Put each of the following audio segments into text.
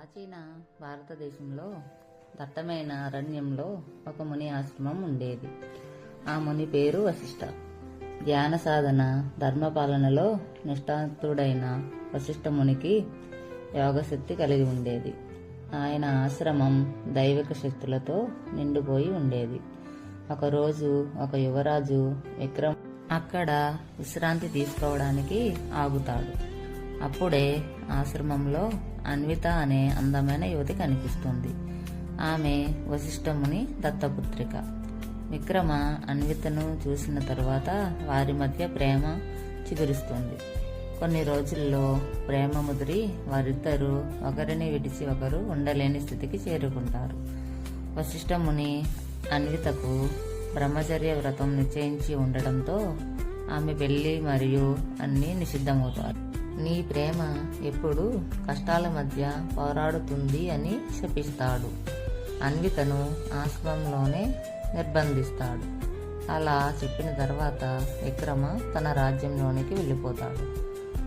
ప్రాచీన భారతదేశంలో దట్టమైన అరణ్యంలో ఒక ముని ఆశ్రమం ఉండేది. ఆ ముని పేరు వశిష్ఠ. ధ్యాన సాధన, ధర్మపాలనలో నిష్ఠాతుడైన వశిష్ఠ మునికి యోగశక్తి కలిగి ఉండేది. ఆయన ఆశ్రమం దైవిక శక్తులతో నిండిపోయి ఉండేది. ఒకరోజు ఒక యువరాజు విక్రమ్ అక్కడ విశ్రాంతి తీసుకోవడానికి ఆగుతాడు. అప్పుడే ఆశ్రమంలో అన్విత అనే అందమైన యువతి కనిపిస్తుంది. ఆమె వశిష్ఠ ముని దత్తపుత్రిక. విక్రమ అన్వితను చూసిన తరువాత వారి మధ్య ప్రేమ చిగురిస్తుంది. కొన్ని రోజుల్లో ప్రేమ ముదిరి వారిద్దరూ ఒకరిని విడిచి ఒకరు ఉండలేని స్థితికి చేరుకుంటారు. వశిష్ఠ ముని అన్వితకు బ్రహ్మచర్య వ్రతం నిశ్చయించి ఉండడంతో ఆమె పెళ్లి మరియు అన్నీ నిషిద్ధమవుతారు. నీ ప్రేమ ఎప్పుడు కష్టాల మధ్య పోరాడుతుంది అని శపిస్తాడు. అన్వితను ఆశ్రమంలోనే నిర్బంధిస్తాడు. అలా చెప్పిన తర్వాత విక్రమ తన రాజ్యంలోనికి వెళ్ళిపోతాడు.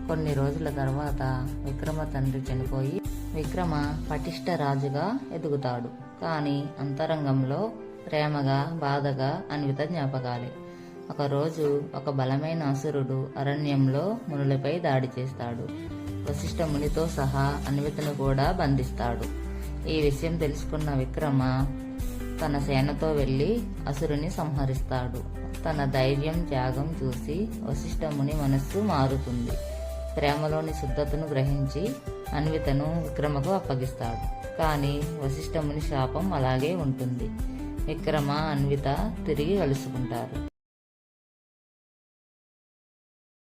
కొన్ని రోజుల తర్వాత విక్రమ తండ్రి చనిపోయి విక్రమ పటిష్ట రాజుగా ఎదుగుతాడు. కానీ అంతరంగంలో ప్రేమగా బాధగా అన్విత జ్ఞాపకాలే. ఒకరోజు ఒక బలమైన అసురుడు అరణ్యంలో మునులపై దాడి చేస్తాడు. వశిష్ఠ మునితో సహా అన్వితను కూడా బంధిస్తాడు. ఈ విషయం తెలుసుకున్న విక్రమ తన సేనతో వెళ్లి అసురుని సంహరిస్తాడు. తన ధైర్యం త్యాగం చూసి వశిష్ఠ ముని మనస్సు మారుతుంది. ప్రేమలోని శుద్ధతను గ్రహించి అన్వితను విక్రమకు అప్పగిస్తాడు. కానీ వశిష్ఠ ముని శాపం అలాగే ఉంటుంది. విక్రమ అన్విత తిరిగి కలుసుకుంటారు.